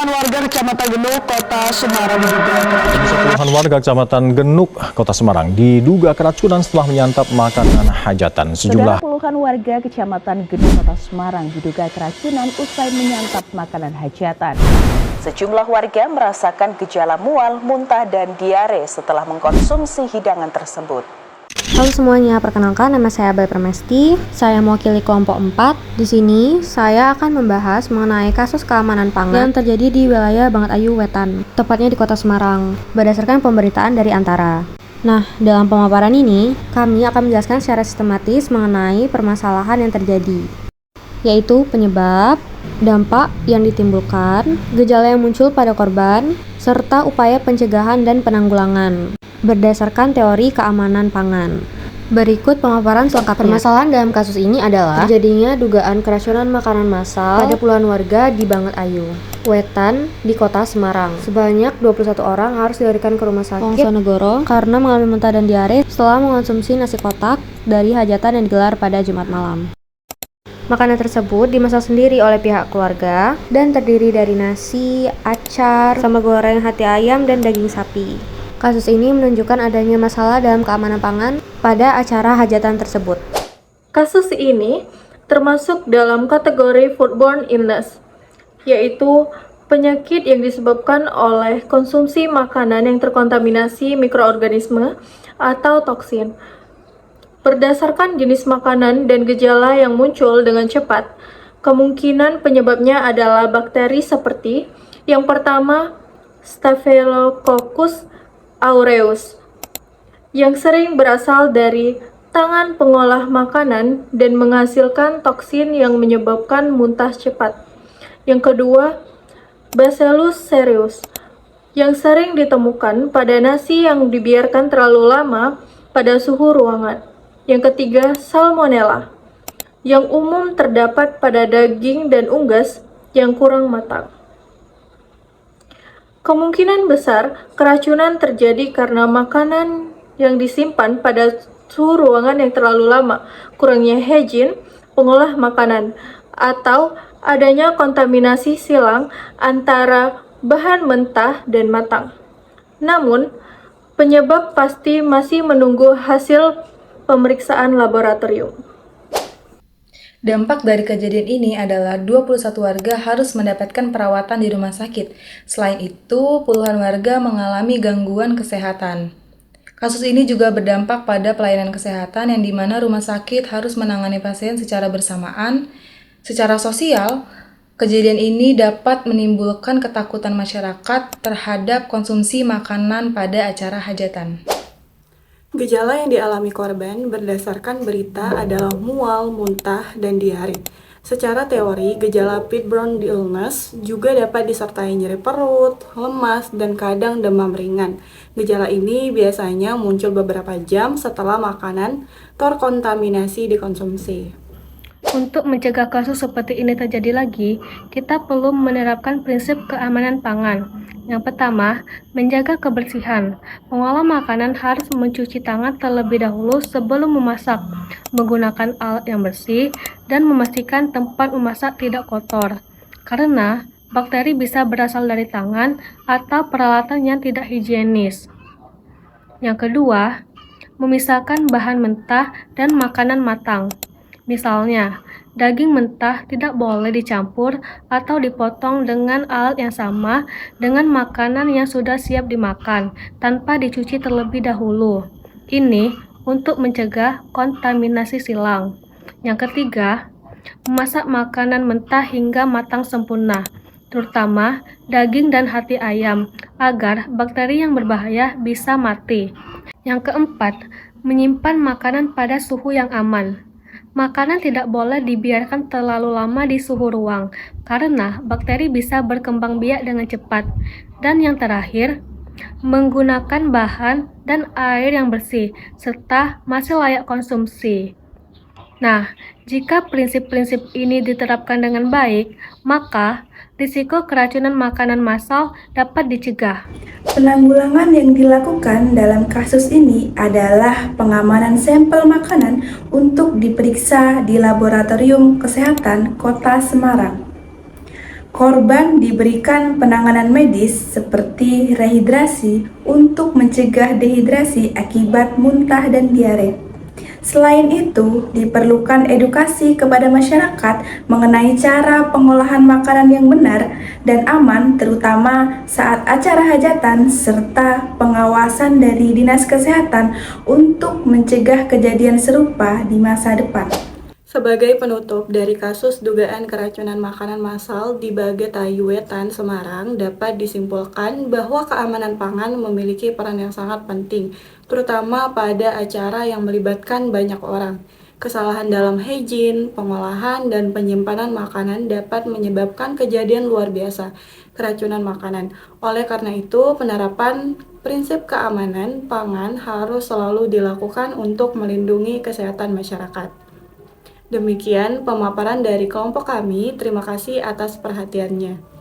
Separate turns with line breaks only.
Puluhan warga Kecamatan Genuk, Kota Semarang diduga
Puluhan warga Kecamatan Genuk, Kota Semarang diduga keracunan setelah menyantap makanan hajatan.
Puluhan warga Kecamatan Genuk, Kota Semarang diduga keracunan usai menyantap makanan hajatan. Sejumlah warga merasakan gejala mual, muntah, dan diare setelah mengkonsumsi hidangan tersebut.
Halo semuanya, perkenalkan nama saya Bayi Permesti. Saya mewakili kelompok 4. Di sini saya akan membahas mengenai kasus keamanan pangan yang terjadi di wilayah Bangat-Ayu Wetan, tepatnya di Kota Semarang, berdasarkan pemberitaan dari Antara. Nah, dalam pemaparan ini, kami akan menjelaskan secara sistematis mengenai permasalahan yang terjadi, yaitu penyebab, dampak yang ditimbulkan, gejala yang muncul pada korban, serta upaya pencegahan dan penanggulangan berdasarkan teori keamanan pangan. Berikut pemaparan selengkapnya. Permasalahan dalam kasus ini adalah terjadinya dugaan keracunan makanan massal pada puluhan warga di Bangat-Ayu Wetan di Kota Semarang. Sebanyak 21 orang harus dilarikan ke rumah sakit Wongsonegoro karena mengalami muntah dan diare setelah mengonsumsi nasi kotak dari hajatan yang digelar pada Jumat malam. Makanan tersebut dimasak sendiri oleh pihak keluarga dan terdiri dari nasi, acar, sambal goreng hati ayam, dan daging sapi. Kasus ini menunjukkan adanya masalah dalam keamanan pangan pada acara hajatan tersebut.
Kasus ini termasuk dalam kategori foodborne illness, yaitu penyakit yang disebabkan oleh konsumsi makanan yang terkontaminasi mikroorganisme atau toksin. Berdasarkan jenis makanan dan gejala yang muncul dengan cepat, kemungkinan penyebabnya adalah bakteri seperti yang pertama, Staphylococcus aureus, yang sering berasal dari tangan pengolah makanan dan menghasilkan toksin yang menyebabkan muntah cepat. Yang kedua, Bacillus cereus, yang sering ditemukan pada nasi yang dibiarkan terlalu lama pada suhu ruangan. Yang ketiga, Salmonella, yang umum terdapat pada daging dan unggas yang kurang matang. Kemungkinan besar keracunan terjadi karena makanan yang disimpan pada suhu ruangan yang terlalu lama, kurangnya hygiene pengolah makanan, atau adanya kontaminasi silang antara bahan mentah dan matang. Namun, penyebab pasti masih menunggu hasil pemeriksaan laboratorium.
Dampak dari kejadian ini adalah 21 warga harus mendapatkan perawatan di rumah sakit. Selain itu, puluhan warga mengalami gangguan kesehatan. Kasus ini juga berdampak pada pelayanan kesehatan yang dimana rumah sakit harus menangani pasien secara bersamaan. Secara sosial, kejadian ini dapat menimbulkan ketakutan masyarakat terhadap konsumsi makanan pada acara hajatan.
Gejala yang dialami korban berdasarkan berita adalah mual, muntah, dan diare. Secara teori, gejala foodborne illness juga dapat disertai nyeri perut, lemas, dan kadang demam ringan. Gejala ini biasanya muncul beberapa jam setelah makanan terkontaminasi dikonsumsi.
Untuk mencegah kasus seperti ini terjadi lagi, kita perlu menerapkan prinsip keamanan pangan. Yang pertama, menjaga kebersihan. Pengolah makanan harus mencuci tangan terlebih dahulu sebelum memasak, menggunakan alat yang bersih, dan memastikan tempat memasak tidak kotor. Karena bakteri bisa berasal dari tangan atau peralatan yang tidak higienis. Yang kedua, memisahkan bahan mentah dan makanan matang. Misalnya, daging mentah tidak boleh dicampur atau dipotong dengan alat yang sama dengan makanan yang sudah siap dimakan tanpa dicuci terlebih dahulu. Ini untuk mencegah kontaminasi silang. Yang ketiga, memasak makanan mentah hingga matang sempurna, terutama daging dan hati ayam, agar bakteri yang berbahaya bisa mati. Yang keempat, menyimpan makanan pada suhu yang aman. Makanan tidak boleh dibiarkan terlalu lama di suhu ruang, karena bakteri bisa berkembang biak dengan cepat. Dan yang terakhir, menggunakan bahan dan air yang bersih, serta masih layak konsumsi. Nah, jika prinsip-prinsip ini diterapkan dengan baik, maka risiko keracunan makanan massal dapat dicegah.
Penanggulangan yang dilakukan dalam kasus ini adalah pengamanan sampel makanan untuk diperiksa di Laboratorium Kesehatan Kota Semarang. Korban diberikan penanganan medis seperti rehidrasi untuk mencegah dehidrasi akibat muntah dan diare. Selain itu, diperlukan edukasi kepada masyarakat mengenai cara pengolahan makanan yang benar dan aman, terutama saat acara hajatan, serta pengawasan dari Dinas Kesehatan untuk mencegah kejadian serupa di masa depan.
Sebagai penutup dari kasus dugaan keracunan makanan massal di Bagetayu Wetan, Semarang, dapat disimpulkan bahwa keamanan pangan memiliki peran yang sangat penting, terutama pada acara yang melibatkan banyak orang. Kesalahan dalam hygiene, pengolahan, dan penyimpanan makanan dapat menyebabkan kejadian luar biasa, keracunan makanan. Oleh karena itu, penerapan prinsip keamanan pangan harus selalu dilakukan untuk melindungi kesehatan masyarakat. Demikian pemaparan dari kelompok kami. Terima kasih atas perhatiannya.